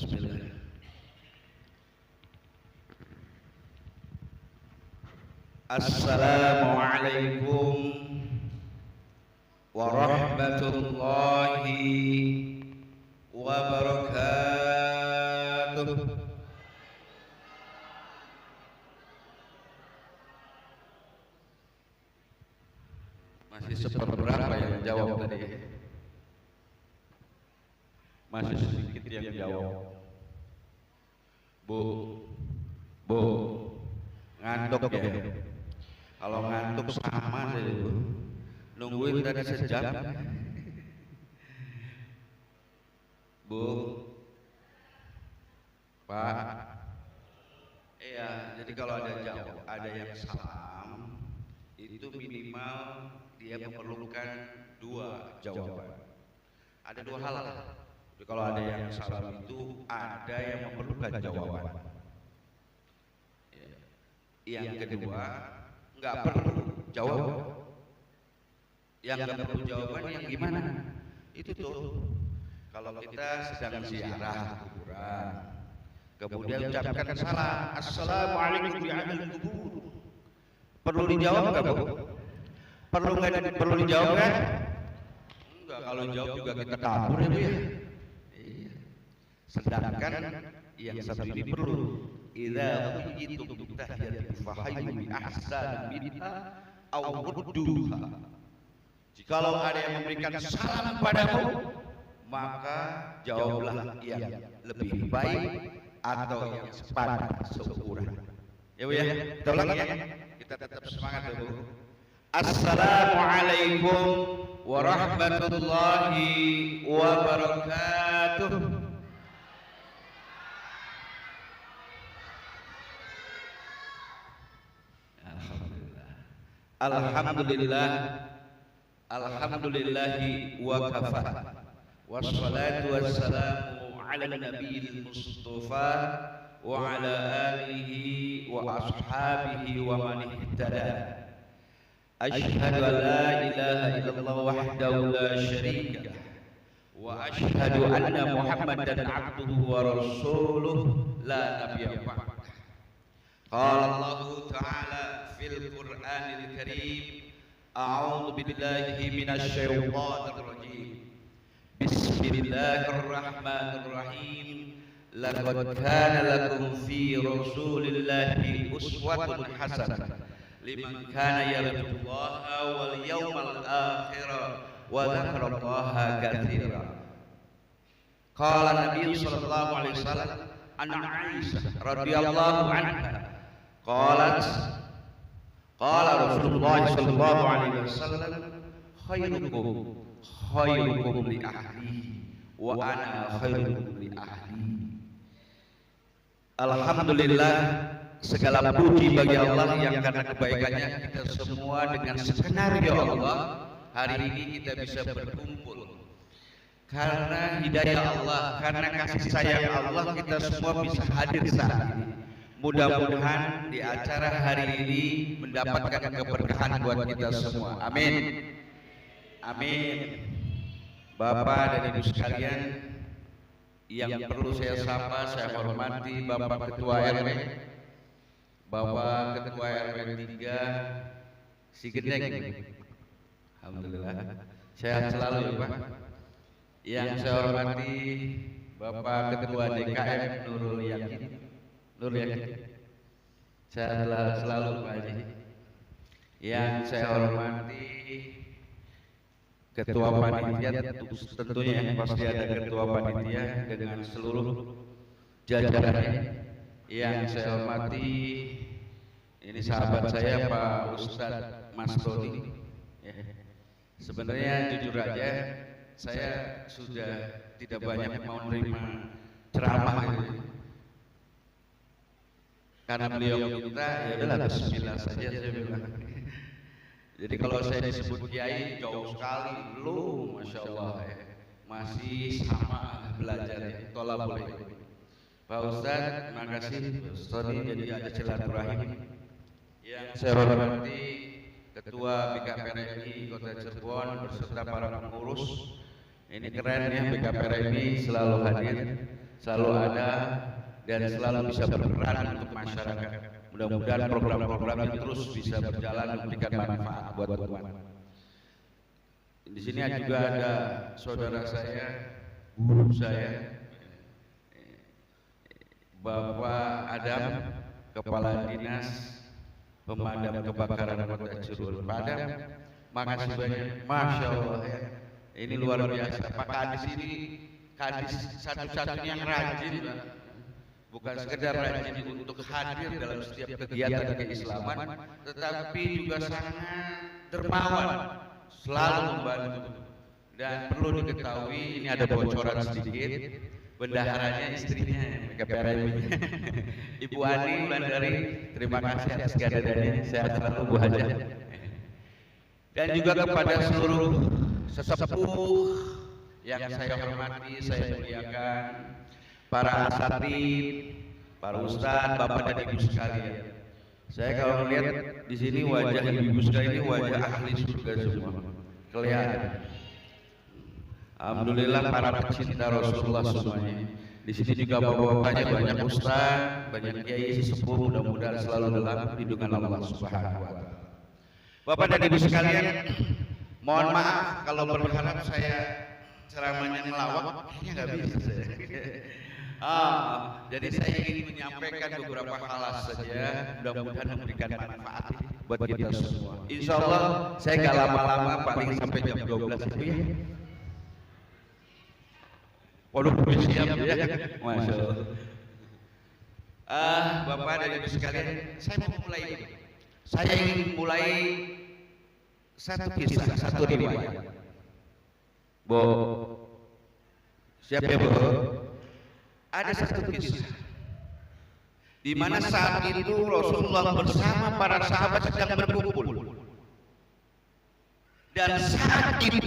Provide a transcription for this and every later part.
Bismillah. Assalamualaikum warahmatullahi wabarakatuh. Masih seperberapa yang jawab tadi? Masih sedikit yang jawab. Bu, ngantuk ya? Kalau ngantuk sama sih Bu. Nungguin tadi sejam. Bu, Pak. Iya, jadi kalau ada yang salam, itu minimal dia memerlukan 2 jawaban. Ada 2 hal. Jadi kalau ada yang salam itu ada yang memerlukan jawaban. Yang kedua, nggak perlu jawaban. Yang nggak perlu jawaban yang gimana? Itu tuh. Kalau kita sedang ziarah kuburan, kemudian ucapkan salam, assalamualaikum ya ahlal kubur. Perlu dijawab nggak Bu? Perlu dijawab kan? Enggak, kalau jawab juga kita kabur ya Bu ya. Sedangkan yang satu ini perlu. Idza ujitum bittahiyatin fahayyu bi ahsan minha aw rudduha. Jikalau ada yang memberikan salam padamu, maka jawablah yang lebih baik atau yang sepadan seukuran. Ya Bu ya, kita ulangi ya. Kita tetap semangat ya Bu. Assalamualaikum warahmatullahi wabarakatuh. Alhamdulillahi wa kafa wassalatu wassalamu ala nabiyil mustafa wa ala alihi wa ashabihi wa man ihtada. Asyhadu an la ilaha illallah wahdahu la syarika wa asyhadu anna muhammadan abduhu wa rasuluh la nabiyya ba'da. Qala Allah ta'ala fil Qur'anil Karim, a'udzu billahi minasy syaithanir rajim. Bismillahirrahmanirrahim. Laqad kana lakum fi Rasulillahi uswatun hasanah liman kana yarjullaha wal yawmal akhir wa dzakarallaha katsiran. Qala Nabi sallallahu alaihi wasallam an Aisyah radhiyallahu anha qalat qala Rasulullah sallallahu alaihi wasallam khairukum li ahlihi wa ana khairukum li ahli. Alhamdulillah, segala puji bagi Allah yang karena kebaikannya kita semua dengan skenario Allah hari ini kita bisa berkumpul. Karena hidayah Allah, karena kasih sayang Allah, kita semua bisa hadir saat ini. Mudah-mudahan di acara hari ini mendapatkan keberkahan buat kita semua. Amin. Amin. Bapak dan Ibu sekalian, yang perlu saya sapa, saya hormati Bapak Ketua RW, Bapak Ketua RW 3 Si Gendeng. Alhamdulillah, sehat selalu ya Pak. Yang saya hormati Bapak Ketua DKM Nurul Yakin. Sehat selalu Pak Haji. Yang saya hormati Ketua Panitia, tentunya pasti ada Ketua Panitia dengan seluruh jajarannya. Yang saya hormati ini sahabat saya Pak Ustadz Mas Tony. Sebenarnya jujur aja saya sudah tidak banyak mau menerima ceramah karena beliau minta, ya udahlah bismillah saja saya bilang. Jadi kalau saya disebut kiai jauh sekali, belum, masya Allah ya. Masih sama belajar tolabul ilmi. Pak Ustadz, terima kasih Ustadz, jadi ada silaturahim. Yang saya hormati Ketua BKPRMI Kota Cirebon beserta para pengurus. Ini keren ya, BKPRMI selalu hadir. selalu ada dan selalu bisa berperan untuk masyarakat. Mudah-mudahan program-programnya terus bisa berjalan memberikan manfaat buat teman-teman. Di sini juga ada saudara saya, guru saya, Bapak Adam, Kepala Dinas Pemadam Kebakaran Kota Cirebon. Pak Adam, makasih banyak. Masya Allah ya. Ini luar biasa. Pak Kadis ini kadis satu-satunya yang rajin, Pak. Bukan sekedar rajin untuk hadir dalam setiap kegiatan keislaman, tetapi juga sangat dermawan, selalu membantu. Dan perlu diketahui, ini ada bocoran sedikit, bendaharanya istrinya, KPRM-nya, Ibu Ani Wulandari. Terima kasih atas kehadirannya, sehat selalu Bu Haja. Dan juga kepada seluruh sesepuh yang saya hormati, saya muliakan, para asatid, para ustadz, bapak dan ibu sekalian. Saya kalau melihat di sini wajah ibu sekalian ini wajah ahli surga semua, kelihatan. Alhamdulillah para pecinta Rasulullah semuanya. Di sini juga bapak-bapaknya banyak ustadz, banyak kiai sesepuh, mudah-mudahan selalu dalam lindungan Allah Subhanahu wa taala. Bapak dan ibu sekalian, mohon maaf kalau berharap saya ceramahnya ngelawak, kayaknya nggak bisa saya. Jadi saya ingin menyampaikan beberapa hal saja, mudah-mudahan memberikan manfaat buat kita semua. Insya Allah saya nggak lama-lama, paling sampai jam 12 itu ya. Waduh, siap ya, Masya Allah. Bapak dan ibu sekalian, saya mau mulai ini. Saya ingin mulai satu kisah, satu riwayat. Bu, siap ya Bu? Ada satu kisah di mana saat itu Rasulullah bersama para sahabat sedang berkumpul, dan saat itu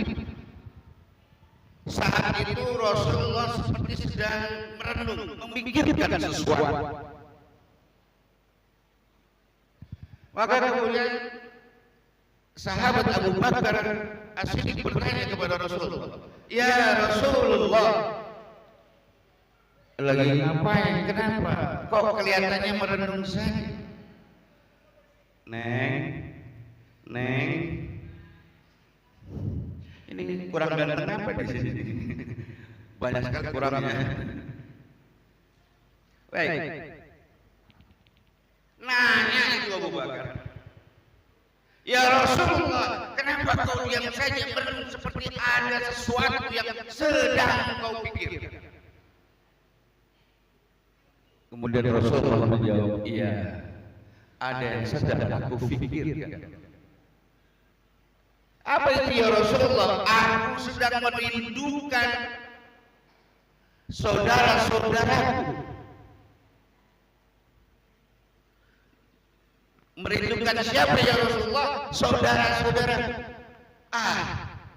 Rasulullah seperti sedang merenung, memikirkan sesuatu. Maka kemudian sahabat Abu Bakar As-Siddiq bertanya kepada Rasulullah, "Ya Rasulullah, lagi ngapain? Kenapa? Kok kelihatannya merenung saja?" Neng, ini kurang ganteng apa di sini? Banyak sekali kurangnya. Baik. Nanya itu Abu Bakar, "Ya Rasulullah, kenapa kau diam saja merenung seperti ada sesuatu yang sedang kau pikirkan?" Kemudian Rasulullah menjawab, "Iya, ada yang sedang aku pikirkan." Apa itu ya Rasulullah? Aku sedang merindukan saudara-saudaraku. Merindukan siapa ya Rasulullah? Saudara-saudara.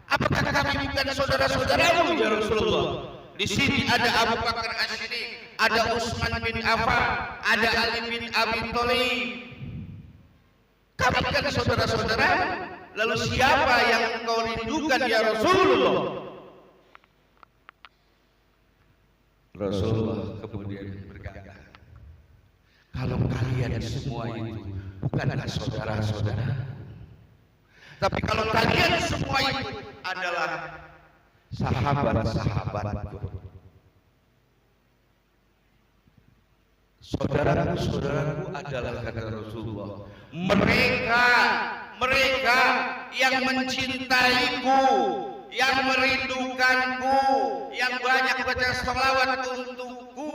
Apakah kami bukan saudara-saudaramu ya Rasulullah? Di sini ada Abu Bakar As-Siddiq, ada Utsman bin Affan, ada Ali bin Abi Thalib. Kami kan saudara-saudara. Lalu siapa yang engkau rindukan ya Rasulullah? Rasulullah kemudian berkata, "Kalau kalian semua itu bukanlah saudara-saudara, tapi kalau kalian semua itu adalah sahabat-sahabatku. Saudaraku adalah," kata Rasulullah, mereka yang mencintaiku, yang merindukanku, yang banyak baca sholawat untukku,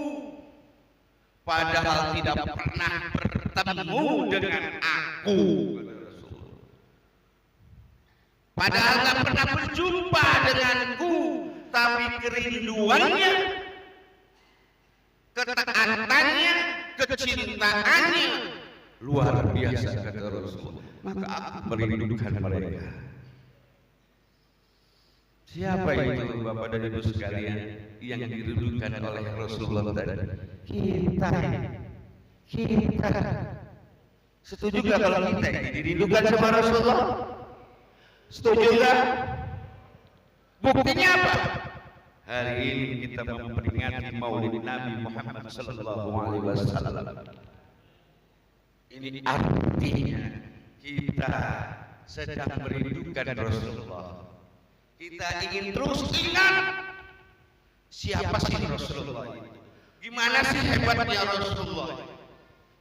padahal tidak pernah bertemu dengan aku. Padahal tidak pernah berjumpa denganku, tapi kerinduannya, ketaatannya, kecintaannya luar biasa, kata Rasulullah. Maka aku merindukan mereka. Siapa itu Bapak dan Ibu sekalian yang dirindukan oleh Rasulullah tadi? Kita. Setuju gak kalau kita ini dirindukan sama Rasulullah? Setuju gak? Buktinya apa? hari ini kita memperingati Maulid Nabi Muhammad sallallahu alaihi wasallam. Ini artinya kita sedang merindukan Rasulullah. Kita ingin terus ingat siapa sih Rasulullah itu, gimana sih hebatnya Rasulullah.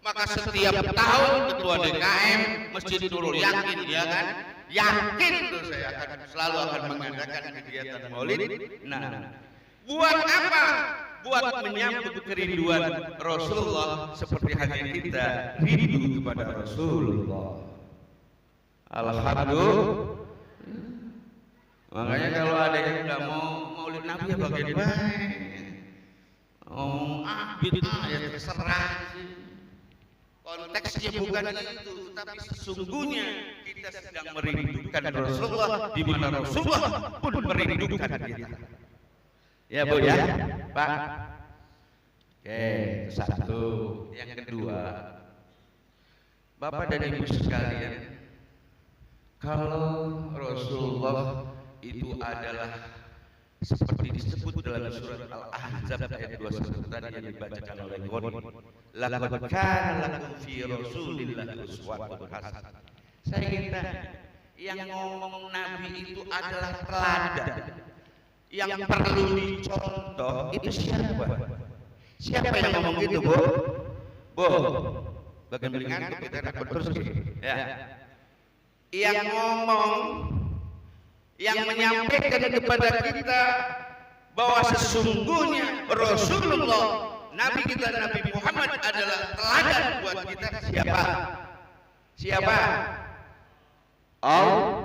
Maka setiap tahun ketua DKM Masjid Nurul yakin, ya kan, yakin tuh saya selalu akan mengadakan kegiatan Maulid. Nah, buat apa? Buat menyambut kerinduan Rasulullah seperti halnya kita rindu kepada Rasulullah. Alhamdulillah. Makanya kalau ada yang nggak mau Maulid Nabi ya bagian baik. Ya terserah sih. Konteksnya bukan itu, tapi sesungguhnya kita sedang merindukan Rasulullah, di mana Rasulullah pun merindukan kita. Ya Bu ya, Pak. Oke, itu satu. Yang kedua, Bapak dan Ibu sekalian, kalau Rasulullah itu adalah seperti disebut dalam surat Al-Ahzab ayat 21 tadi yang dibacakan oleh Goni, laqad kana lakum fi Rasulillahi uswatun hasanah. Saya ingin tanya, yang ngomong Nabi itu adalah teladan, yang perlu dicontoh itu siapa? Siapa yang ngomong gitu, Bu? Bu, bagian belingan kita dapat terus ya. Yang ngomong, yang menyampaikan kepada kita bahwa sesungguhnya Rasulullah, Nabi kita Nabi Muhammad adalah teladan buat kita, siapa? Siapa? Allah.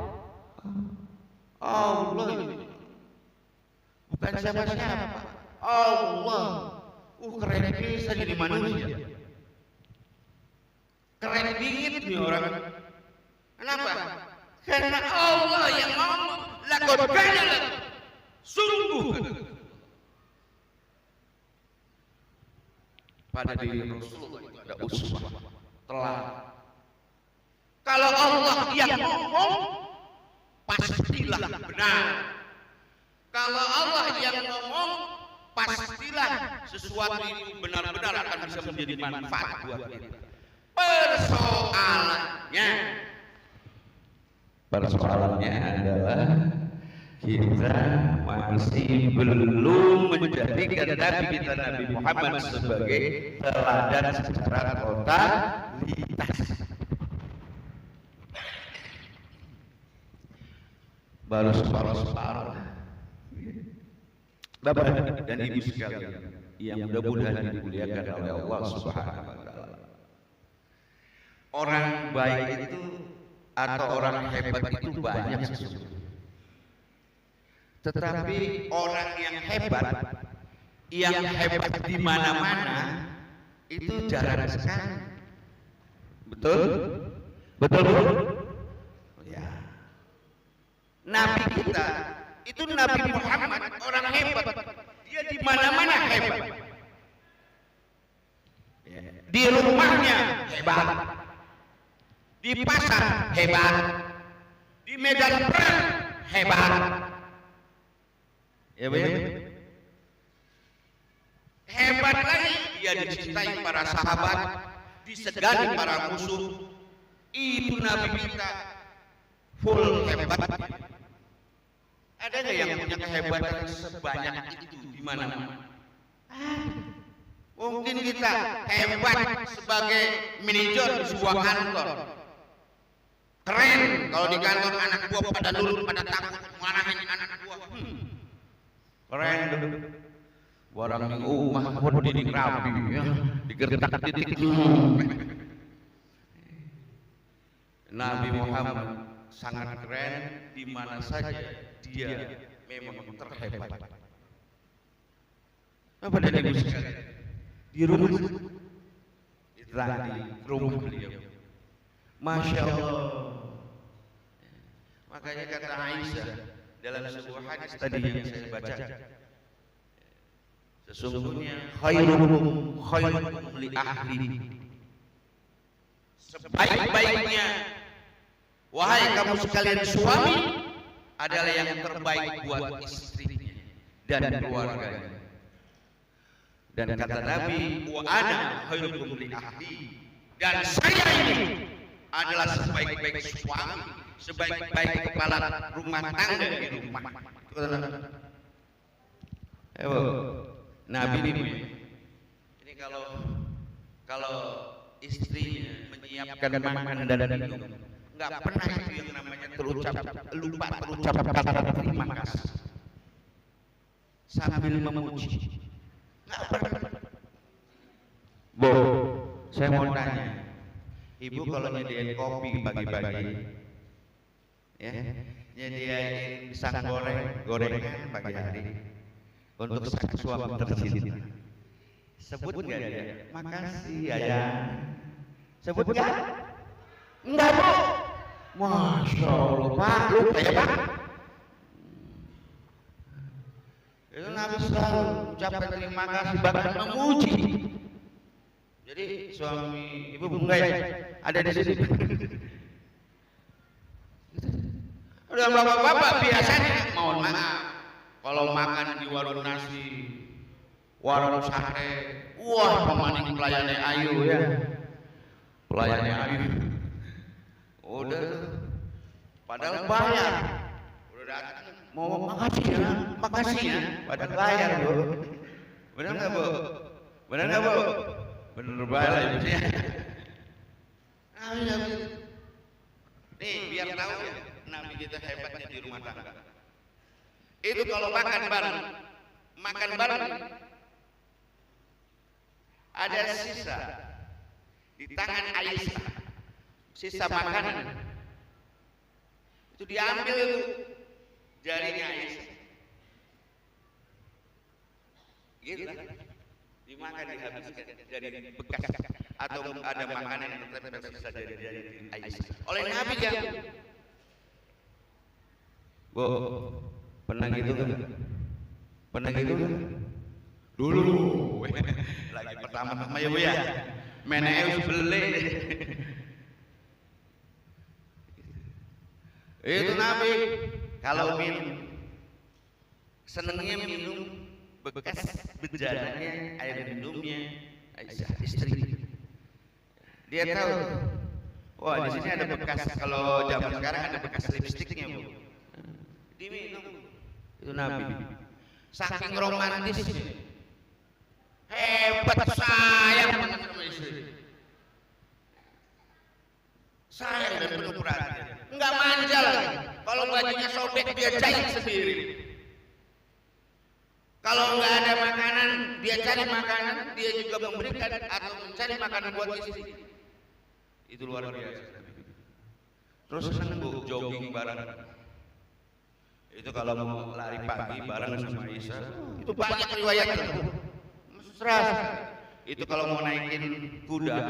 Bukan siapa-siapa. Allah. Keren bisa jadi manusia. Keren dingin nih orang. Kenapa? Karena Allah yang ngomong, laqad kana lakum, sungguh pada diri Rasulullah itu ada uswah, teladan. Kalau Allah yang ngomong, pastilah benar. Kalau Allah yang ngomong, pastilah sesuatu itu benar-benar akan bisa menjadi manfaat buat kita. Persoalannya adalah kita masih belum menjadikan Nabi kita Nabi Muhammad sebagai teladan secara totalitas. Baru separuh. Bapak dan Ibu sekalian yang mudah-mudahan dimuliakan oleh Allah Subhanahu wa taala. Orang baik itu atau orang hebat itu banyak sesungguhnya. Tetapi orang yang hebat di mana-mana itu jarang sekali. Betul? Betul, Bu? Ya. Nabi kita itu Nabi Muhammad orang hebat. Dia di mana-mana hebat. Di rumahnya hebat. Di pasar hebat, di medan perang hebat, ya Bu. Hebat lagi dia dicintai para sahabat, disegani para musuh. Itu Nabi kita full hebat. Ada nggak yang punya kehebatan sebanyak itu di mana-mana? Mungkin kita hebat sebagai manajer di sebuah kantor. Keren kalau di kantor anak buah pada nurut, pada takut marahin anak buah. Keren tuh. Orang yang mahmud didik rapi ya, digertak titik. Nabi Muhammad sangat keren di mana saja dia memang terhebat. Apa dan Ibu sekalian? Di rumah tadi rumah beliau. Masya Allah. Makanya kata Aisyah dalam sebuah hadis tadi yang saya baca, sesungguhnya khairukum li ahli, sebaik-baiknya wahai kamu sekalian suami adalah yang terbaik buat istrinya. dan keluarganya. Dan kata Nabi, wa ana khairukum li ahli, dan saya ini adalah sebaik-baik suami, sebaik-baik kepala rumah tangga di rumah. Nabi ini kalau istrinya menyiapkan makanan dan minum, nggak pernah itu yang namanya lupa terucap kata terima kasih sambil memuji. Nggak pernah. Bu, saya mau tanya, ibu kalau nyediain kopi pagi-pagi, ya, nyediain pisang gorengan pagi hari untuk suami tercinta, sebut nggak dia? Makasih ya. Sebut nggak? Enggak, Bu. Masya Allah, Pak, lu kayak Pak. Itu Nabi selalu ucapkan terima kasih, bahkan memuji. Jadi suami ibu enggak ya? Ada di sini. Udah bapak-bapak biasanya mohon maaf kalau makan di warung nasi, warung sate, wah pemaning pelayannya ayu ya. Pelayannya ayu. Udah padahal bayar. Udah datang mau makasih ya, padahal bayar, Bu. Benar nggak, Bu? Benar nggak, Bu? Benar bayar ya, Bu. Nih biar tahu ya, Nabi kita hebatnya di rumah tangga. Itu kalau makan bareng ada sisa di tangan Aisyah, sisa makanan itu diambil itu jarinya Aisyah, gitu, dimakan dihabiskan dari bekas atau ada makanan yang tersisa dari jari Aisyah oleh Nabi ya. Bu, pernah gitu kan? Pernah gitu kan? Dulu lagi pertama-tama ya, Bu ya. Meneus beli. Itu Nabi kalau minum senengnya minum bekas bejananya air minumnya Aisyah istri. Dia tahu, wah di sini ada bekas, kalau zaman sekarang ada bekas lipstiknya, Bu. Diminum. Itu Nabi. Saking romantisnya. Hebat, sayang banget sama istri. Sayang dan penuh perhatian. Enggak manja lagi. Kalau bajunya sobek dia jahit sendiri. Kalau enggak ada makanan, dia cari makanan, dia juga memberikan atau mencari makanan buat istri. Itu luar biasa. Terus seneng, Bu, jogging bareng. Itu kalau mau lari pagi bareng sama Aisyah, itu banyak riwayatnya. Mesra. Itu kalau mau naikin kuda,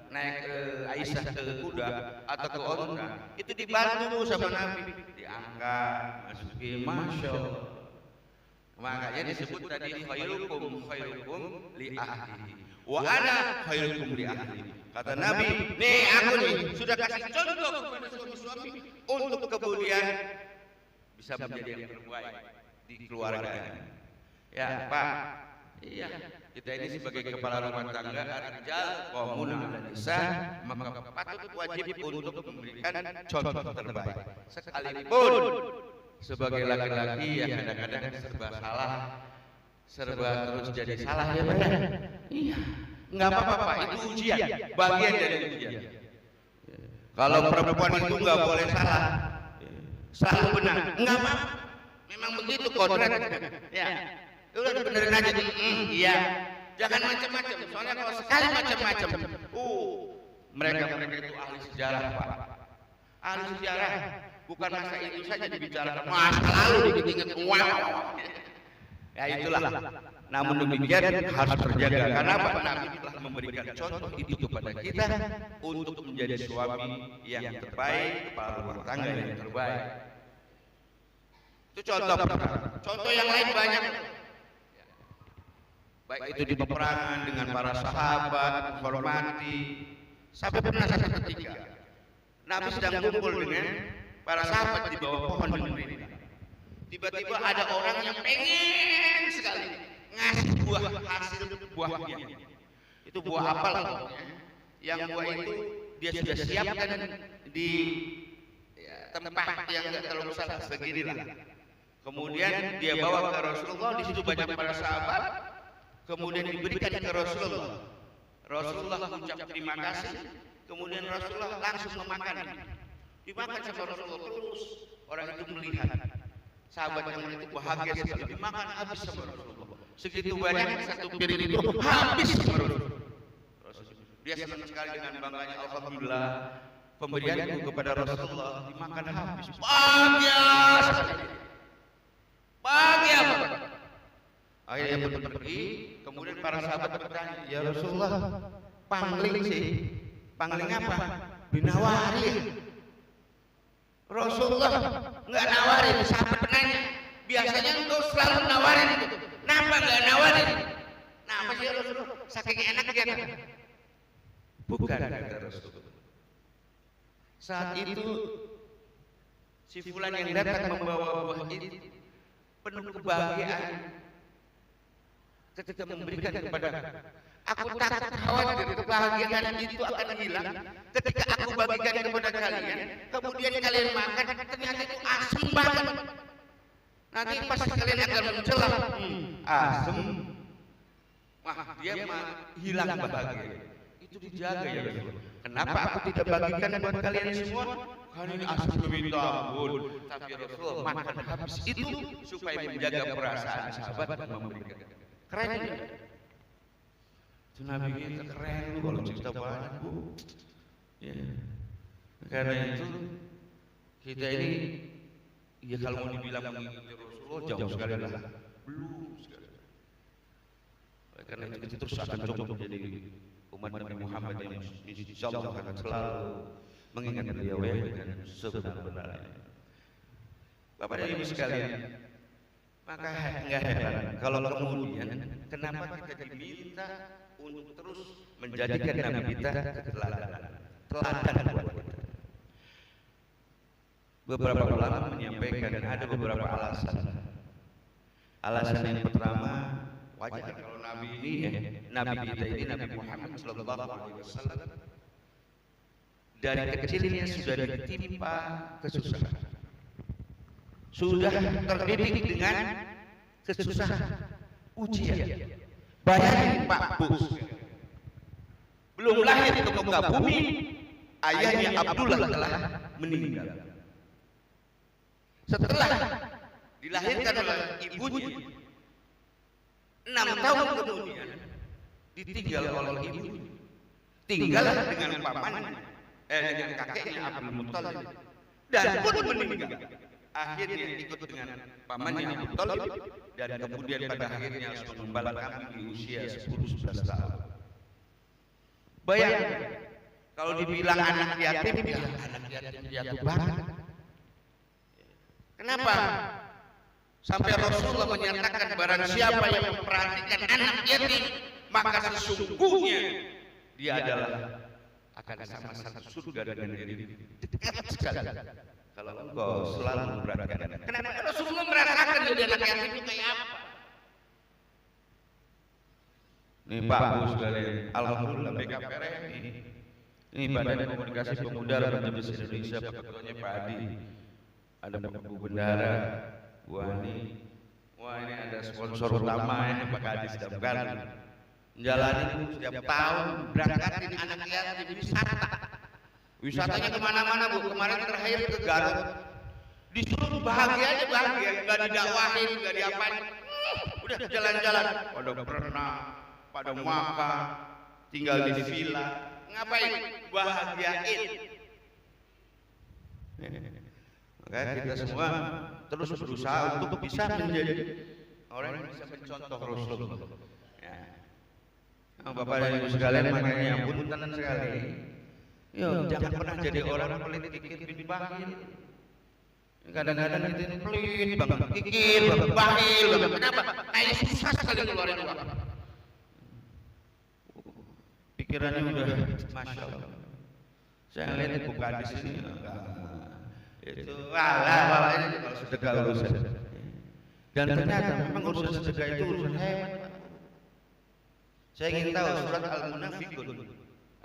naik Aisyah ke kuda atau ke onta, itu dibantu sama Nabi, diangkat, masukin, Masya Allah. Makanya disebut tadi khairukum li ahli, wa ana khairukum li ahli. Kata Nabi, nih aku nih sudah kasih contoh kepada suami-suami untuk kemudian bisa menjadi yang terbaik di keluarganya. Ya, Pak. Iya, kita ini sebagai kepala rumah tangga, ar-rijal qawwamun 'alan nisa, maka patut wajib untuk memberikan contoh terbaik. Sekalipun sebagai laki-laki yang kadang-kadang serba salah, serba terus jadi salah ya, Pak. Iya. Enggak apa-apa, Pak, itu ujian, bagian dari ujian. Kalau perempuan itu enggak boleh salah, selalu benar, enggak apa, memang begitu kodrat. Ya, udah benerin aja. Iya, jangan macam-macam. Soalnya kalau sekali macam-macam, mereka itu ahli sejarah, Pak. Ahli sejarah, bukan masa itu saja dibicarakan, masa lalu diingat. Wow. Ya itulah. Namun demikian harus terjaga. Karena apa? Nabi telah memberikan contoh itu kepada kita untuk menjadi suami yang terbaik, kepala rumah tangga yang terbaik. Itu contoh pertama. Contoh yang lain banyak. Baik itu di peperangan dengan para sahabat, menghormati. Sampai pernah satu ketika Nabi sedang kumpul dengan para sahabat di bawah pohon yang berbeda. tiba-tiba ada orang yang pengen sekali ngasih buah hasil buahnya. Itu buah apel yang buah itu dia sudah siapkan di tempat yang nggak terlalu besar segini lah. Kemudian dia bawa ke Rasulullah, di situ banyak para sahabat. Kemudian diberikan ke Rasulullah. Rasulullah ucap terima kasih. Kemudian Rasulullah langsung memakan. Dimakan sama Rasulullah terus. Orang itu melihat sahabat yang itu bahagia sekali. Dimakan habis sama Rasulullah. Segitu banyak satu piring itu habis sama Rasulullah. Dia senang sekali dengan bangganya, alhamdulillah pemberianku kepada Rasulullah dimakan habis. Bahagia sekali. Bahagia. Akhirnya pun pergi. Kemudian para sahabat bertanya, ya Rasulullah, pangling sih, pangling apa? Dinawari. Rasulullah nggak nawarin. Sahabat bertanya, biasanya engkau selalu nawarin itu. Kenapa nggak nawarin? Nah, sih Rasulullah? Saking enak dia kan? Bukan kata Rasulullah. Saat itu si fulan yang datang membawa buah itu penuh kebahagiaan ketika memberikan kepada aku takut khawatir kebahagiaan itu akan hilang ketika aku bagikan kepada kalian, kemudian kalian makan ternyata itu asam banget, nanti pas kalian akan mencela asam, wah dia hilang bahagia. Itu dijaga ya Rasulullah. Kenapa aku tidak bagikan buat kalian semua? Karena ini asam meminta ampun. Tapi Rasulullah makan habis itu supaya menjaga perasaan sahabat dan memberikan. Keren ya? Itu Nabi kita keren lu kalau cerita banyak bu. Ya. Karena itu kita ini ya kalau mau dibilang mengikuti Rasulullah jauh sekali lah. Belum sekali. Karena itu kita terus akan coba menjadi umat Nabi Muhammad yang insyaallah akan selalu mengingat beliau dengan sebenar-benarnya. Bapak dan Ibu sekalian, maka enggak heran kalau kemudian kenapa kita diminta untuk terus menjadikan Nabi kita teladan buat kita. Beberapa ulama menyampaikan ada beberapa alasan. Alasan yang pertama, wajar kalau Nabi ini Nabi kita ini Nabi Muhammad sallallahu alaihi wasallam dari kecilnya sudah ditimpa kesusahan, sudah terdidik dengan kesusahan, ujian. Bayangin Pak Bus, belum lahir ke muka bumi, ayahnya Abdullah telah meninggal. Setelah dilahirkan oleh ibunya, 6 tahun kemudian ditinggal oleh ibu, tinggal dengan pamannya, dengan kakeknya Abdul Muttalib, dan pun meninggal. Akhirnya ikut dengan pamannya Abu Thalib, dan kemudian pada akhirnya harus mengembala kami di usia 10-11 tahun. Bayangkan kalau dibilang anak yatim, ya anak yatim jatuh banget. Kenapa? Sampai Rasulullah menyatakan barang siapa yang memperhatikan anak yatim, maka sesungguhnya dia adalah akan sama-sama surga dengan diri. Dekat sekali. Kalau engkau selalu memperhatikan. Kenapa Rasulullah merasakan jadi anak yatim itu kayak apa? Nih Pak Bu sekalian, alhamdulillah BKPR ini Badan Komunikasi Pemuda Republik Indonesia, ketuanya Pak Adi, ada Bu Bendara, Bu Ani. Wah ini ada sponsor utama ini Pak Adi sedangkan menjalani setiap tahun berangkatin anak yatim wisata. Wisatanya kemana-mana Bu, kemarin terakhir ke Garut, disuruh bahagia aja bahagia, nggak didakwahin, nggak diapain, udah jalan-jalan, pada berenang, pada makan, tinggal di villa, ngapain? Bahagiain. Makanya kita semua terus berusaha untuk bisa menjadi orang yang bisa mencontoh Rasulullah. Ya. Nah, Bapak dan Ibu sekalian, makanya punten sekali. Yo, jangan pernah jadi orang pelit, kikir, bakhil. Kadang-kadang kita ini pelit banget, kikir, bakhil. Kenapa? Kayak susah sekali ngeluarin uang. Pikirannya udah, masya Allah. Saya lihat bukan di sini. Itu, walah ini kalau sedekah urusan. Dan ternyata memang urusan sedekah itu urusan hebat. Saya ingin tahu surat Al-Munafiqun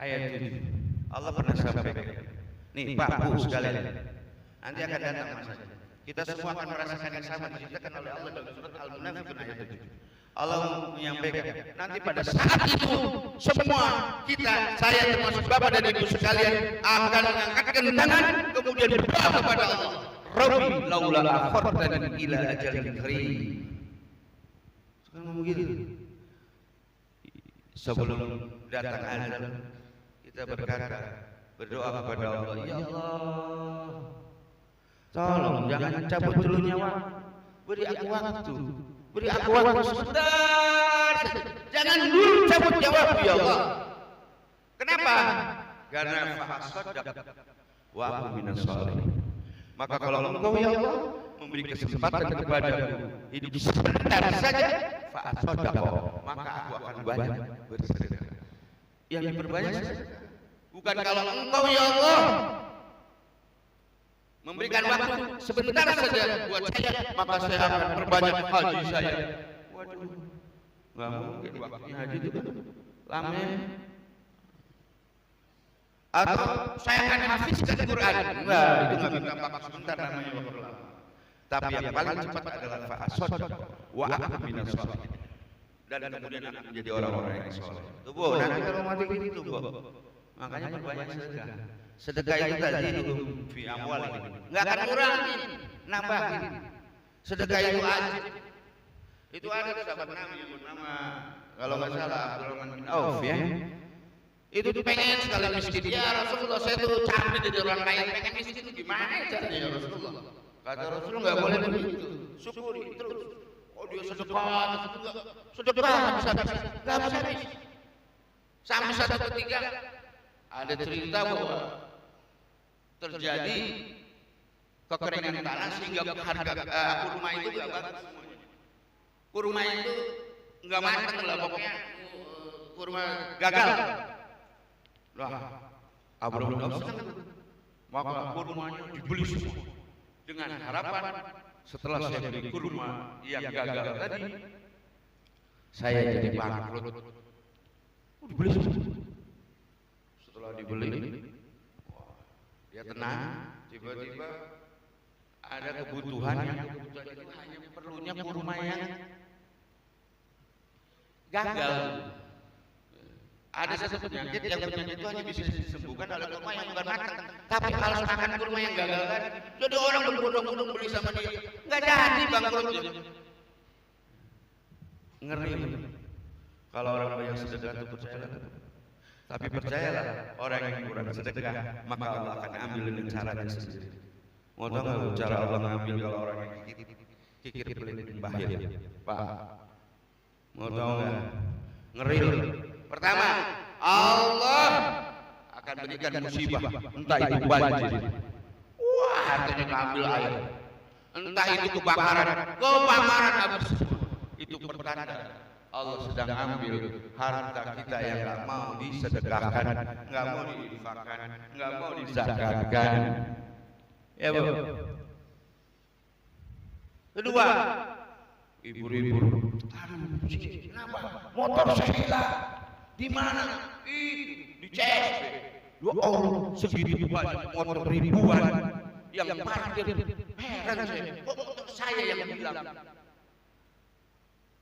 ayat 7. Allah pernah sampaikan. Nih Pak Bu sekalian, nanti akan datang masanya. Kita semua akan merasakan yang sama diceritakan oleh Allah dalam surat Al-Munafiqun ayat 7. Allah menyampaikan, nanti pada saat itu semua kita, saya termasuk Bapak dan Ibu sekalian akan mengangkatkan tangan kemudian berdoa kepada Allah. Rabbi laula akhartani ila ajalin qarib. Sekarang ngomong gitu. Sebelum datang ajal kita berdoa kepada Allah, ya Allah, tolong jangan cabut dulu nyawa, beri aku waktu, beri aku waktu sebentar, jangan dulu cabut nyawaku ya Allah. Kenapa? Karena fahasadaq wa aku minas shalihin. Maka kalau Engkau ya Allah memberi kesempatan kepadaku hidup sebentar saja, fahasadaq, maka aku akan banyak bersedekah. Yang diperbanyak sedekah. Bukan kalau Engkau ya Allah memberikan waktu sebentar saja buat saya, maka saya akan perbanyak haji saya. Waduh, nggak mungkin waktunya haji itu kan lama. Atau saya akan hafizkan Quran. Enggak, itu nggak minta waktu sebentar namanya waktu lama. Tapi yang paling cepat adalah fa'asodaq wa aku minas shalihin. Dan kemudian akan menjadi orang-orang yang soleh. Tuh Bu, nanti kalau mati gitu Bu. Makanya perbanyak sedekah. Sedekah itu tadi itu fi amwal ini. Enggak akan kurangin, nambahin. Sedekah itu aja. Itu ada sahabat Nabi yang bernama kalau nggak salah Abdurrahman bin Auf ya. Itu pengen sekali miskin. Ya Rasulullah, saya tuh capek jadi orang kaya, pengen miskin itu gimana caranya ya Rasulullah? Kata Rasulullah nggak boleh begitu. Syukuri terus. Oh dia sedekah, bisa nggak bisa habis. Sampai satu ketika ada cerita bahwa terjadi kekeringan tanah sehingga harga kurma itu nggak bagus semuanya. Kurma itu nggak matang lah pokoknya, kurma gagal. Lah, Abraham maka kurmanya dibeli semua dengan harapan setelah saya beli kurma yang gagal tadi, saya jadi bangkrut. Dibeli semua. Setelah dibeli, dia tenang. Tiba-tiba ada kebutuhan yang kebutuhan itu hanya perlunya kurma yang gagal. Ada satu penyakit yang penyakit itu hanya bisa disembuhkan oleh kurma yang bukan matang. Tapi kalau makan kurma yang gagal kan, jadi orang berbondong-bondong beli sama dia, nggak jadi bangkrutnya. Ngeri. Kalau orang banyak sedekah itu percayalah. Tapi percayalah, orang yang kurang sedekah, maka Allah akan ambil dengan caranya sendiri. Mau tahu nggak cara Allah ngambil kalau orang yang kikir pelit bahaya? Pak, mau tahu nggak? Ngeri loh. Pertama, Allah akan berikan musibah, entah itu banjir, wah hartanya ngambil air, entah itu kebakaran habis semua. Itu pertanda Allah sedang ambil harta kita yang nggak mau disedekahkan, nggak mau diinfakkan, nggak mau dizakatkan. Ya Bu. Kedua, ibu-ibu, kenapa motor saya hilang? Di mana? Di CSP. Ya Allah, segitu banyak motor ribuan yang parkir. Heran saya, kok motor saya yang hilang?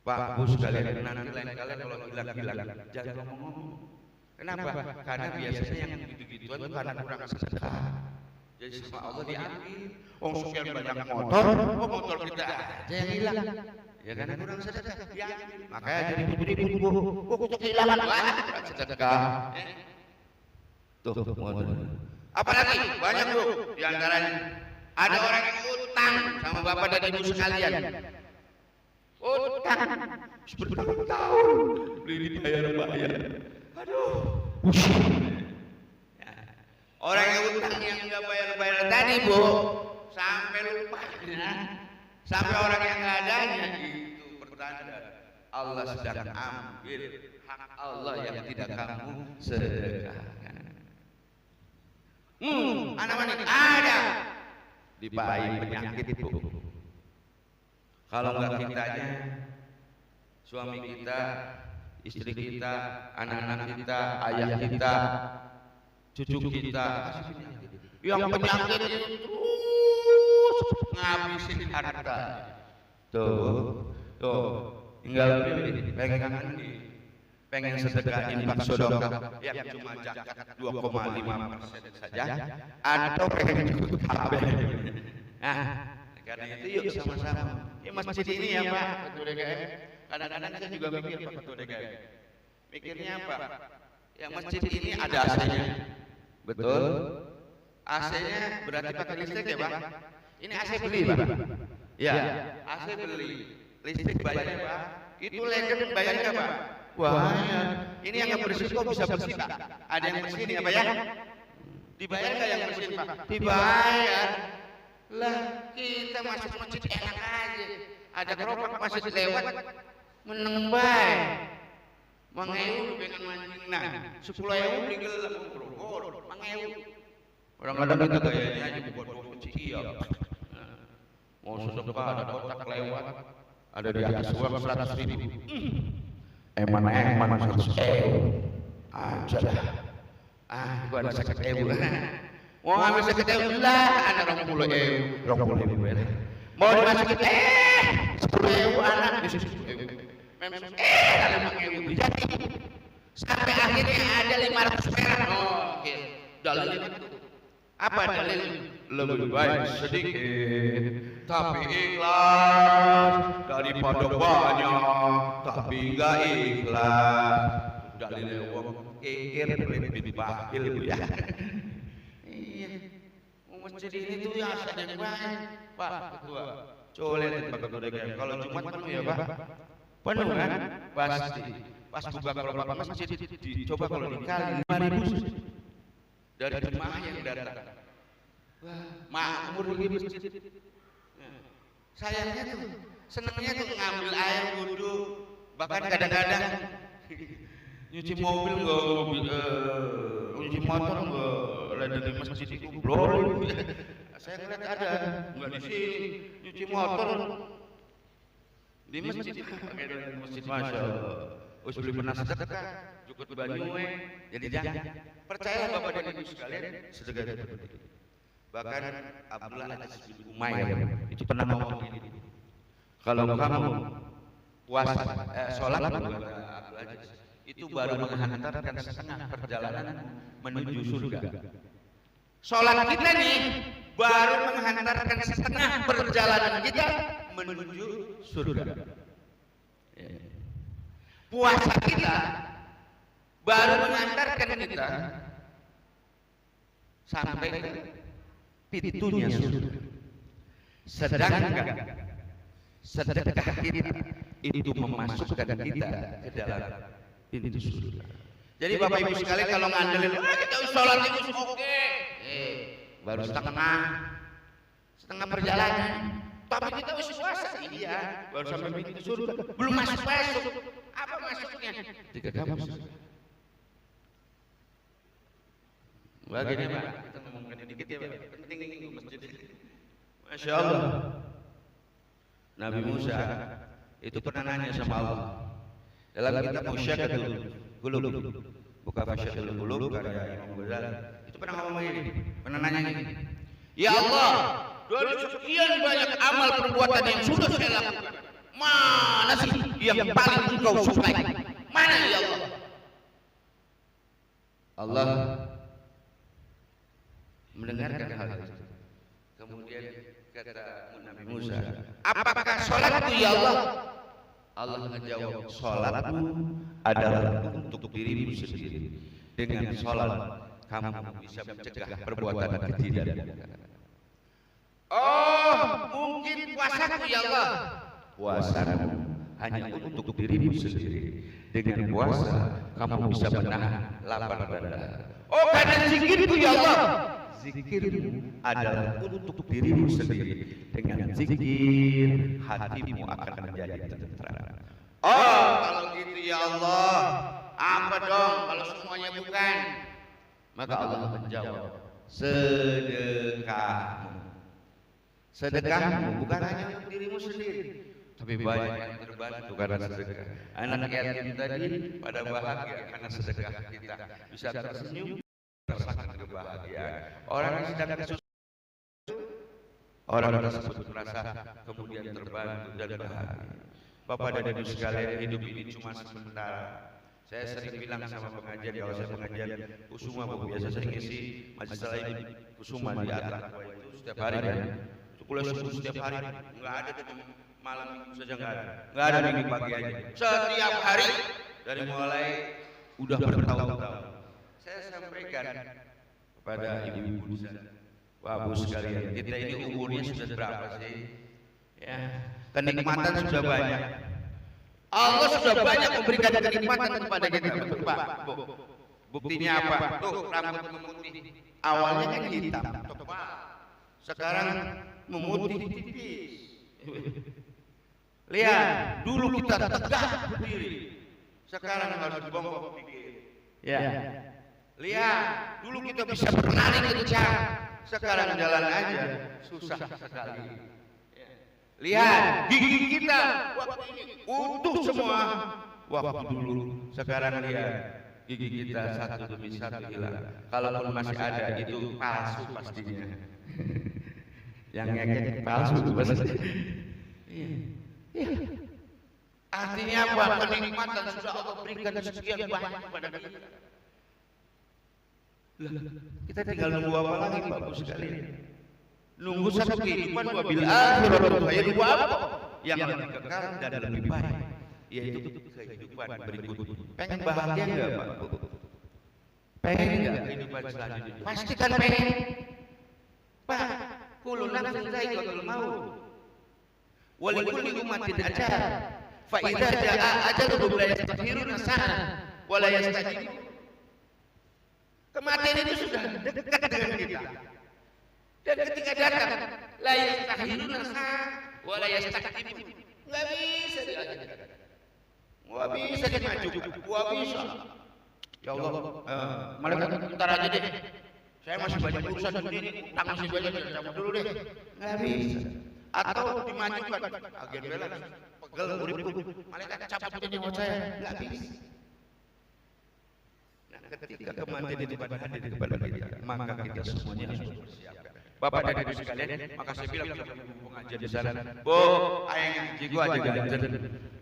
Pak Bu sekalian, nanti lain kali kalau hilang-hilang jangan ngomong-ngomong. Kenapa? Karena biasanya yang begitu-gituan itu karena kurang sedekah. Jadi sama Allah diambil. Oh sekian banyak motor, motor kita aja yang hilang. Ya kan kurang sedekah diambil. Makanya jadi ribut-ribut Bu. Oh kita kehilangan banyak kurang sedekah. Tuh motor. Apalagi banyak Bu di antaranya. Ada orang yang utang sama Bapak dan Ibu sekalian. Utang bertahun-tahun beli bayar. Aduh, ya. Orang yang utang yang nggak bayar tadi Bu, sampai lupanya, sampai orang yang nggak adanya itu pertanda Allah sedang ambil hak Allah yang tidak kamu sedekahkan. Anak-anak ada di bayi penyakit Bu. Kalau enggak kitanya, suami kita, istri kita, anak-anak kita, ayah kita, cucu kita, yang penyakit itu terus ngabisin harta. Tuh, tinggal pilih, pengen sedekah infak sedekah yang cuma zakat 2,5% saja, atau pengen ikut KB. Nah, karena itu yuk sama-sama. Masjid ini ya Pak Ketua DKM. Kadang-kadang saya juga mikir Pak Ketua DKM. Mikirnya apa? Ya masjid ini ada AC-nya, betul? AC-nya berarti pakai listrik ya Pak? Ini AC beli Pak? Ya, AC beli. Listrik bayar ya Pak? Itu legend bayarnya Pak? Wah, ini yang bersih kok bisa bersih Pak? Ada yang bersih nih apa ya? Dibayar nggak yang bersih Pak? Dibayar. Lah kita masuk masjid enak aja. Ada gerobak masjid lewat meneng bae. Mangewu pengen mancing nah 10.000 beli gelap grogol mangewu. Orang-orang kita gayanya aja buat iya. Mau sedekah ada kotak lewat. Ada di atas uang 100.000. Eman 100.000. Aja dah. Gua ada 100.000. Mau ngambil 100.000 lah, ada 20.000. 20.000. Mau dimasukin 10.000 anak. 5.000 jadi sampai akhirnya ada 500 perak. Oke, dalilnya apa dalil? Lebih baik sedikit tapi ikhlas daripada banyak tapi enggak ikhlas. Dalilnya wong kikir lebih bakhil ya. Iya, masjid ini tuh ya ada yang banyak Pak Ketua. Coba lihat Pak Ketua DKM. Kalau Jumat penuh ya Pak. Penuh kan? Pasti. Pas buka kelopak masjid, dicoba kalau dikali 5.000 dari jemaah yang datang. Wah, makmur di masjid. Sayangnya tuh, senangnya tuh ngambil air wudhu, bahkan kadang-kadang nyuci mobil nyuci motor ada di masjid itu bro. Saya ngeliat ada, nggak di sini nyuci motor. Di masjid pakai di masjid Masya Allah. Us beli pernah sedekah cukup banyu jadi jangan percayalah Bapak dan Ibu sekalian sedekah itu penting. Bahkan Abdullah Aziz bin Umayyah itu pernah ngomong ini, kalau kamu puasa sholat Abdullah Aziz itu baru menghantarkan setengah perjalanan menuju surga. Sholat kita nih baru menghantarkan setengah perjalanan kita menuju surga. Puasa kita baru mengantarkan kita sampai pintunya surga. Sedangkan sedekah kita itu memasukkan kita ke dalam pintu surga. Jadi Bapak Ibu sekalian kalau ngandelin kita sholat itu oke, baru setengah perjalanan. Tapi kita wis puasa, iya, baru sampai pintu surga, belum masuk. Apa masuknya? Jika kamu begini Pak, kita ngomongin dikit ya Pak, penting masjid. Masya Allah, Nabi Musa itu pernah nanya sama Allah dalam kitab Musyakatul Qulub, bukan Fasyatul Qulub karya Imam Ghazali. Itu pernah ngomong ini, pernah nanya ini, ya Allah, dari sekian banyak amal perbuatan yang sudah saya lakukan, mana sih yang paling engkau sukai? Mana ya Allah? Allah mendengarkan hal itu. Kemudian kata Nabi Musa, apakah sholatku ya Allah? Allah menjawab, sholatmu adalah untuk dirimu sendiri. Dengan sholat kamu bisa mencegah perbuatan keji dan mungkar. Oh, mungkin puasaku ya Allah. Puasamu hanya untuk dirimu sendiri. Dengan puasa kamu bisa menahan lapar dan dahaga. Oh, karena zikirku ya Allah. Zikirmu adalah untuk dirimu sendiri. Dengan zikir hatimu akan menjadi tentram. Oh, kalau gitu ya Allah, apa dong kalau semuanya bukan? Maka Allah menjawab, sedekahmu. Sedekahmu bukan hanya untuk dirimu sendiri. Tapi banyak yang terbantu karena sedekah. Anak yatim tadi pada bahagia karena sedekah kita. Bisa tersenyum, merasakan kebahagiaan. Orang yang sedang kesusahan, orang tersebut merasa kemudian terbantu dan bahagia. Bapak dan Ibu sekalian, hidup ini cuma sementara. Saya sering bilang sama pengajian, kalau saya pengajian Kusuma, biasa saya ngisi majelis lain Kusuma di Atlas itu setiap hari kan. Itu kuliah subuh setiap hari, nggak ada malam minggu saja nggak ada minggu pagi aja. Setiap hari dari mulai udah bertahun-tahun. Saya sampaikan kepada ibu-ibu di sana, Bapak sekalian, kita ini umurnya sudah berapa sih? Ya, kenikmatan sudah banyak. Allah sudah banyak memberikan kenikmatan kepada kita, betul Pak? Buktinya apa? Tuh rambut memutih. Awalnya kan hitam, tebal. Sekarang memutih tipis. Lihat, dulu kita tegak berdiri. Sekarang harus dibongkok dikit. Ya. Lihat, dulu kita bisa berlari kencang. Sekarang jalan aja susah sekali. Lihat, gigi kita waktu ini utuh semua. Waktu dulu, sekarang lihat gigi kita satu demi satu hilang. Kalaupun masih ada itu palsu pastinya. Yang ngekek palsu pasti. Iya. Artinya apa? Kenikmatan sudah Allah berikan sekian banyak kepada kita. Kita tinggal nunggu apa lagi Bapak sekalian? Nunggu satu kehidupan wabil akhiratu khairun wa abqa, yang lebih kekal dan lebih baik, yaitu kehidupan berikutnya. Pengen bahagia enggak Pak? Pengen enggak kehidupan selanjutnya? Pastikan pengen. Pak, kullu nafsin dha'iqatul maut. Wa likulli ummatin ajal. Fa idza jaa ajaluhum la yastakhiruna sa'atan wa la yastajibun. Kematian itu sudah dekat dengan kita. Dan ketika datang, la yastakhiruna sa'atan wa la yastajibun. Enggak bisa diajukan. Enggak bisa dimajukan. Enggak bisa. Ya Allah, malaikat bentar aja deh. Saya masih banyak urusan sendiri, utang masih banyak, cabut dulu deh. Enggak bisa. Atau dimajukan, agen belan, pegel uripku, malaikat cabut nyawa saya. Enggak bisa. Nah, ketika kematian itu pada hadir kepada kita, maka kita semuanya harus bersiap. Bapak dan Ibu sekalian, maka saya bilang sama ibu pengajian di sana, Bu, ayo ngaji gua aja ganjen.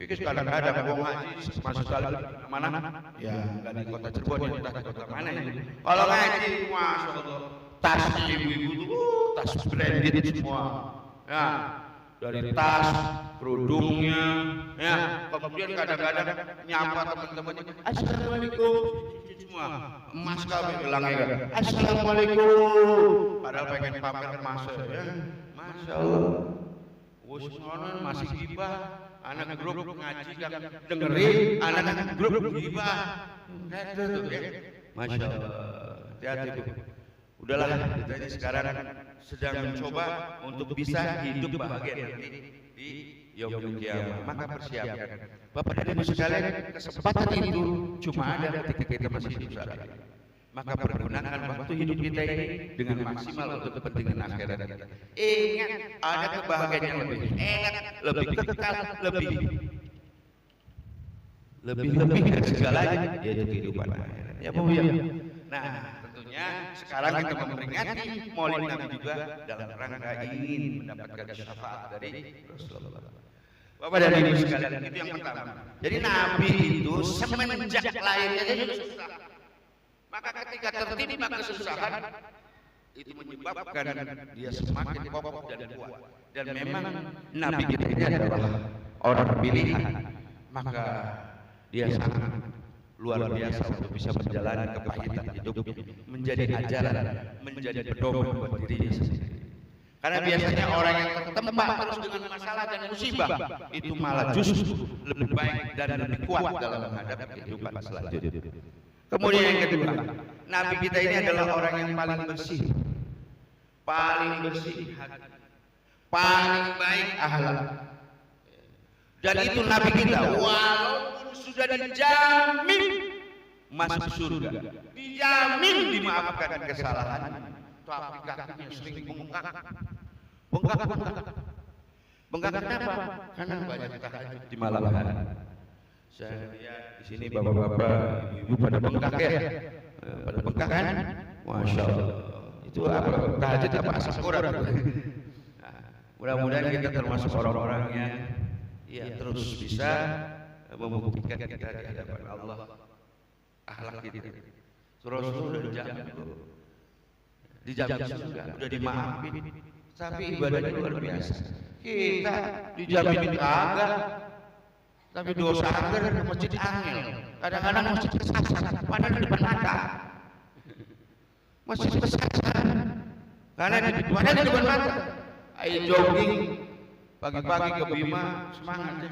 Iki sekarang ada mau ngaji masuk kali mana? Ya, enggak di kota Cirebon, entah di kota mana itu. Kalau ngaji, masya Allah, tas ibu-ibu tuh tas branded semua. Ya, dari tas, kerudungnya, ya, kemudian kadang-kadang nyapa teman-temannya, Assalamualaikum. Semua emas kami gelangnya kan. Assalamualaikum. Padahal pengen pamer emas ya. Masya Allah. Wes ngono masih gibah. Anak grup ngaji kan dengerin, anak grup gibah. Gitu tuh ya. Masya Allah. Hati-hati Bu. Udahlah, kita ini sekarang sedang mencoba untuk bisa hidup bahagia nanti di yaumul qiyamah. Maka persiapkan. Bapak dan Ibu sekalian, kesempatan itu cuma ada ketika kita masih hidup saat ini. Maka pergunakan waktu hidup kita ini dengan maksimal untuk kepentingan akhirat kita. Ingat, ada kebahagiaan yang lebih enak, lebih kekal, lebih dari segalanya, yaitu kehidupan akhirat. Ya Bu ya. Nah, tentunya sekarang kita memperingati Maulid Nabi juga dalam rangka ingin mendapatkan syafaat dari Rasulullah. Bapak dan Ibu sekalian, itu yang pertama. Jadi Nabi itu semenjak lahirnya saja susah. Maka ketika tertimpa kesusahan, itu menyebabkan dia semakin kokoh dan kuat. Dan memang Nabi kita ini adalah orang pilihan. Maka dia sangat luar biasa untuk bisa menjalani kepahitan hidupnya, menjadi ajaran, menjadi pedoman buat dirinya sendiri. Karena biasanya orang yang tertempa terus dengan masalah dan musibah itu malah justru lebih baik dan lebih kuat dalam menghadapi kehidupan selanjutnya. Kemudian yang kedua, Nabi kita ini adalah orang yang paling bersih hati, paling baik akhlak. Dan itu Nabi kita, walaupun sudah dijamin masuk surga, dijamin dimaafkan kesalahan, tapi kakinya sering bengkak. Bengkak kenapa? Karena banyak tahajud di malam hari. Saya lihat di sini bapak-bapak, ibu-ibu pada bengkak ya, pada bengkak kan? Masya Allah. Itu apa? Tahajud apa asal kurang? Mudah-mudahan kita termasuk orang-orang yang terus bisa membuktikan kita di hadapan Allah akhlak kita. Rasulullah dijamin surga, udah dimaafin, tapi ibadahnya luar biasa. Kita dijamin kagak, tapi dosa agar ke masjid angel. Kadang-kadang masjid kesasar, padahal di depan mata. Masjid kesasar, karena di depan mata. Ayo jogging pagi-pagi ke Bima, semangat.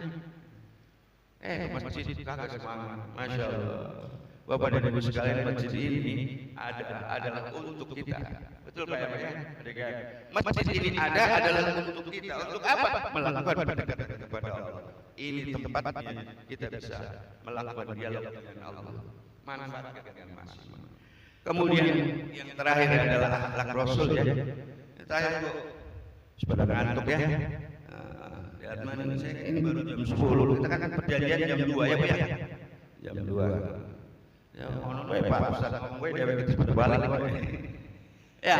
Masjid kagak semangat, masya Allah. Bapak dan Ibu sekalian, masjid ini adalah untuk kita. Betul Pak ya? Masjid ini adalah untuk kita. Untuk apa? Melakukan pendekatan kepada Allah. Ini tempatnya kita bisa melakukan dialog dengan Allah. Manfaatkan dengan maksimal. Kemudian yang terakhir adalah akhlak Rasul ya. Terakhir Bu, sudah ngantuk ya. Lihat mana saya ini baru jam 10. Kita kan perjanjian jam 2 ya Pak ya. Jam 2. Ya, Pak Ustaz ngomong gue dewe kita pada balik. Ya.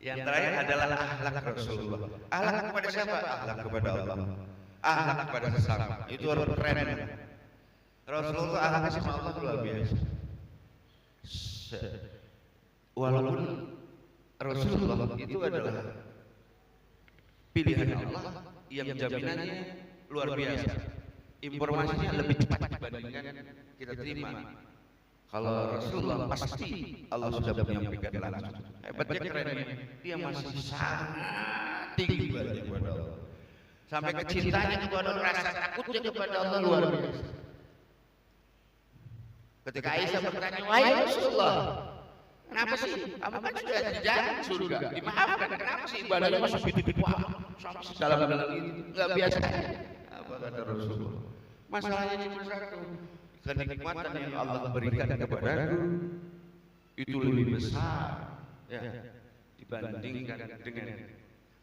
Yang terakhir adalah akhlak Rasulullah. Akhlak kepada siapa? Akhlak kepada Allah. Akhlak kepada sesama. Itu harus keren. Rasulullah akhlaknya sama Allah luar biasa. Walaupun Rasulullah itu adalah pilihan Allah yang jaminannya luar biasa. Informasinya lebih cepat dibandingkan kita terima. Kalau Rasulullah pasti Allah sudah menyampaikan langsung. Hebatnya kerennya, dia masih sangat tinggi kepada Allah. Sampai kecintanya kepada Allah, rasa takutnya kepada Allah luar biasa. Ketika Aisyah bertanya, wahai Rasulullah, kenapa sih? Kamu kan sudah dijamin surga, dimaafkan. Kenapa sih ibadahnya masih begitu sama dalam-dalam itu? Enggak biasa. Apa kata Rasulullah? Masalahnya cuma satu. Kenikmatan yang Allah berikan kepadaku itu lebih besar ya, dibandingkan dengan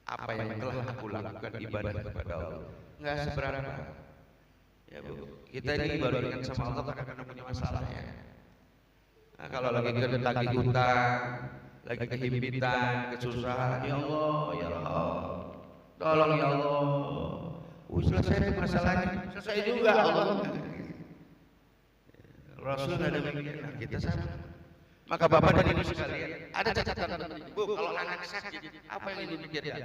apa yang telah aku lakukan ibadah kepada Allah. Enggak seberapa ya Bu, kita ini baru ingat sama Allah karena punya masalah ya. Nah, kalau lagi ketagih hutang, lagi kehimpitan, kesusahan, ya Allah tolong ya Allah, selesai masalahnya, selesai juga Allah. Rasul ada mikir, nah kita sama. Maka Bapak dan Ibu sekalian, ada catatan Bu, kalau anak sakit, apa yang Ibu pikirkan?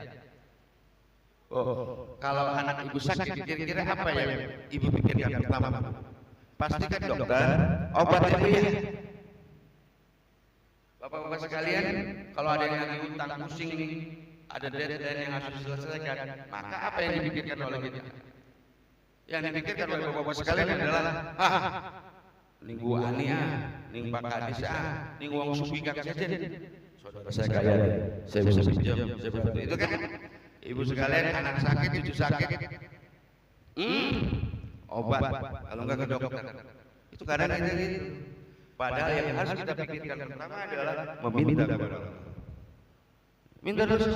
Oh, kalau anak Ibu sakit, kira-kira apa yang Ibu pikirkan pertama? Pastikan dokter, obat Ibu ya. Bapak-bapak sekalian, kalau ada yang lagi utang pusing, ada deadline yang harus diselesaikan, maka apa yang dipikirkan oleh kita? Yang dipikirkan oleh bapak-bapak sekalian adalah, ning gua ani ning Pak Kadis ning wong supikan saja. Saudara saya kaya, saya bisa pinjam, saya bantu. Itu kan Ibu sekalian, anak sakit, cucu sakit, obat, kalau enggak ke dokter. Itu kadang kita gitu. Padahal yang harus kita pikirkan pertama adalah meminta kepada Allah. Minta dosa.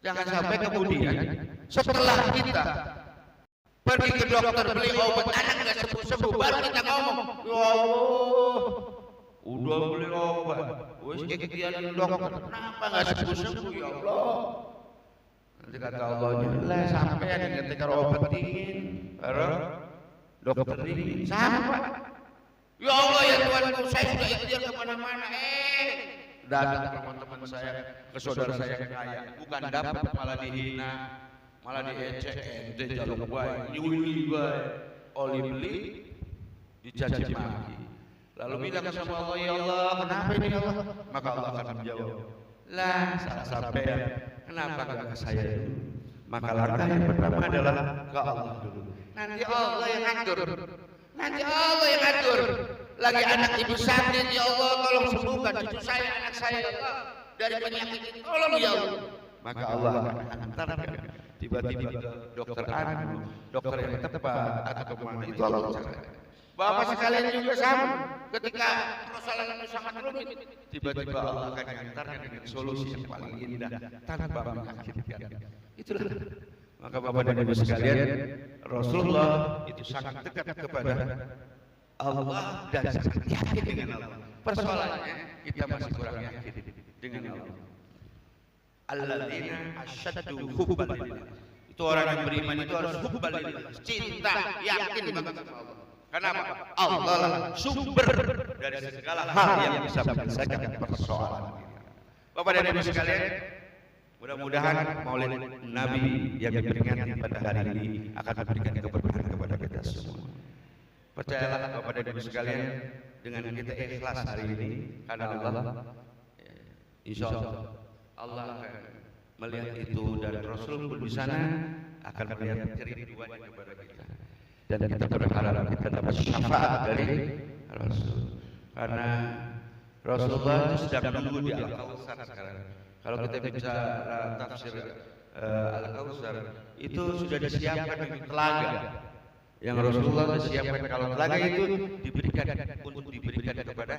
Jangan sampai kemudian setelah kita pergi ke dokter beli obat, anak nggak sembuh-sembuh, baru kita ngomong, ya Allah, udah beli obat, wes ikhtiarin dokter, kenapa nggak sembuh-sembuh ya Allah? Nanti kata Allahnya, lah sampai ada yang ketika obat dingin, dokter dingin, sampai, ya Allah ya Tuhanku, saya sudah ikhtiar kemana-mana, datang teman-teman saya, ke saudara saya yang kaya, bukan dapat malah dihina, malah diecek, ente jaluk baik, nyuli baik, oli beli, dicaci maki. Lalu bilang sama Allah, ya Allah, kenapa ini Allah? Maka Allah akan menjawab, lah salah sampai, kenapa gak ke saya dulu? Maka langkah yang pertama adalah ke Allah dulu. Nanti Allah yang ngatur, nanti Allah yang ngatur. Lagi anak ibu sakit, ya Allah tolong sembuhkan cucu saya, anak saya, ya Allah, dari penyakit ini, tolong ya Allah. Maka Allah akan hantarkan tiba-tiba ke dokter anu, dokter yang tepat atau kemana, itu Allah cara. Bapak sekalian juga sama. Ketika persoalan itu sangat rumit, tiba-tiba Allah akan mengantarkan dengan solusi yang paling indah tanpa menyakitkan. Itulah. Maka Bapak dan Ibu sekalian, Rasulullah itu sangat dekat kepada Allah dan sangat yakin dengan Allah. Persoalannya kita masih kurang yakin dengan Allah. Alladzina asyaddu hubban lillah. Itu orang yang beriman itu harus hubban lillah, cinta, yakin banget sama Allah. Kenapa? Allah lah sumber dari segala hal yang bisa menyelesaikan persoalan kita. Bapak dan Ibu sekalian, mudah-mudahan Maulid Nabi yang diperingati pada hari ini akan memberikan keberkahan kepada kita semua. Percayalah Bapak dan Ibu sekalian, dengan kita ikhlas hari ini karena Allah, insya Allah akan melihat itu dan Rasul pun di sana akan melihat kerinduannya kepada kita. Dan kita berharap kita dapat syafaat dari Rasul. Karena Rasulullah itu sedang menunggu di Al-Kautsar sekarang. Kalau kita bicara tafsir Al-Kautsar, itu sudah disiapkan di telaga. Yang Rasulullah disiapkan kalau telaga itu diberikan untuk diberikan kepada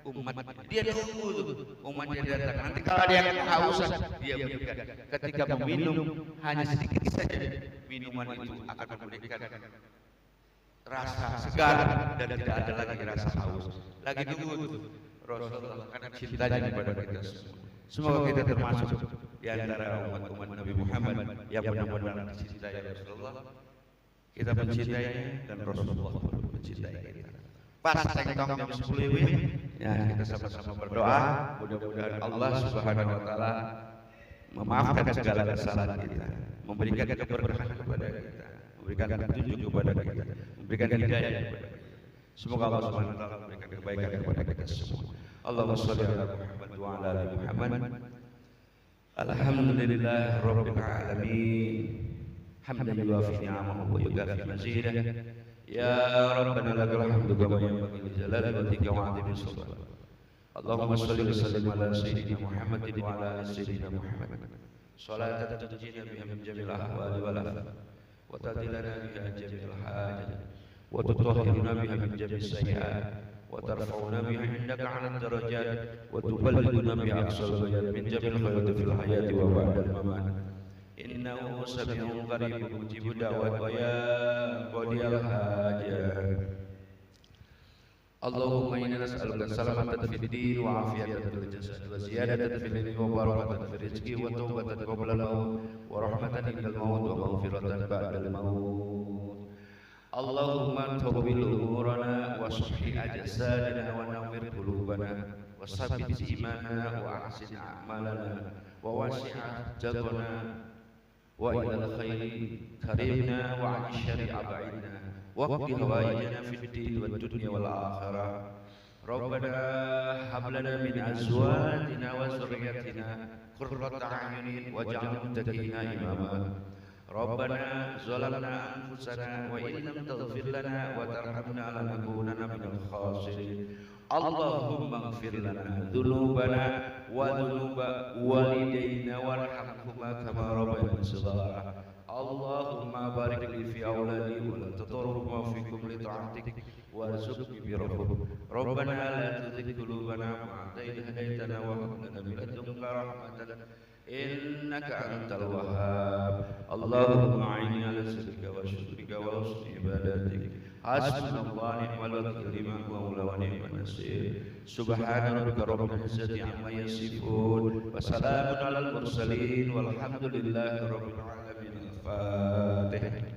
umat. Dia tunggu tuh umatnya datang. Nanti kalau ada yang kehausan dia berikan. Ketika meminum hanya sedikit saja minuman itu akan memberikan rasa segar dan tidak ada lagi rasa haus. Lagi tunggu Rasulullah karena cintanya kepada kita semua. Semoga kita termasuk di antara umat-umat Nabi Muhammad yang benar-benar mencintai Rasulullah. Kita mencintainya dan Rasulullah mencintai kita. Pas tengtong jam 10 WIB, ya kita sama-sama berdoa. Mudah-mudahan Allah Subhanahu Wa Taala memaafkan segala kesalahan kita, memberikan keberkahan kepada kita, memberikan petunjuk kepada kita, memberikan hidayah kepada kita. Semoga Allah Subhanahu Wa Taala memberikan kebaikan kepada kita semua. Allahumma shalli ala Muhammad wa ala ali Muhammad. Alhamdulillah rabbil alamin. Hamdan yuwafi ni'amahu wa yukafi mazidah. Ya Rabbana lakal hamdu kama yanbaghi li jalali wajhika wa 'azimi sultanik. Allahumma shalli wa sallim ala sayyidina Muhammadin wa ala ali sayyidina Muhammad. Salatan tunjina biha min jamil ahwali wal afat wa tadilana biha jamil hajat wa tutahhiruna biha min jamil sayyi'at wa tarfa'una biha indaka 'ala darajat wa tuballighuna biha aqsal ghayat min jamil khairati fil hayati wa ba'dal mamat. Innahu sami'un qaribun mujibud da'wat wa ya qadiyal hajat. Allahumma inna nas'aluka salamatan fid din wa afiyatan fil jasad wa ziyadatan fil ilmi wa barakatan fil rizqi wa tawbatan qabla al-maut wa rahmatan indal maut wa maghfiratan ba'dal maut. Allahumma tawbil umurana wa sahhi ajsadana wa nawwir qulubana wa sabbit imanana wa ahsin a'malana wa wasi' jazana wa ilal khairi karimna wa 'an syarri ab'idna waqdi hawaijana fid din wad dunya wal akhirah. Rabbana hab lana min azwajina wa dhurriyyatina qurrata a'yunin waj'alna muttaqina imama. Rabbana zalamna anfusana wa in lam taghfir lana wa tarhamna lanakunanna minal khasirin. Allahumma ighfir lana dhunubana wa dhunuba walidayna warhamhuma kama rabbayana shighara. Allahumma barik li fi awladi wa la tadarruma fikum li ta'atik warzuqni birahmah. Rabbana la tuzigh qulubana ba'da idh hadaytana wa hab lana min ladunka rahmatan innaka antal wahhab. Allahumma a'inni ala zikrika wa syukrika wa husni ibadatik. Hasbunallahu ni'mal wakeel ni'mal mawla wa ni'man nasir. Subhana rabbika rabbil izzati amma yasifun wa salamun alal mursalin walhamdulillahi rabbil alamin. Al-Fatihah.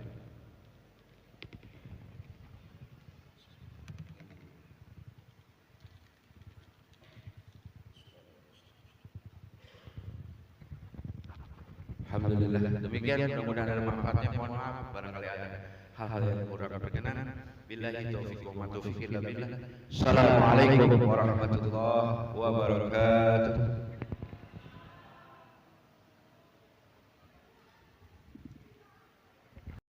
Alhamdulillah. Demikian, mudah-mudahan ada manfaatnya. Mohon maaf barangkali ada hal-hal yang kurang berkenan. Billahi taufiq wa taufiq illa billah. Assalamualaikum warahmatullahi wabarakatuh.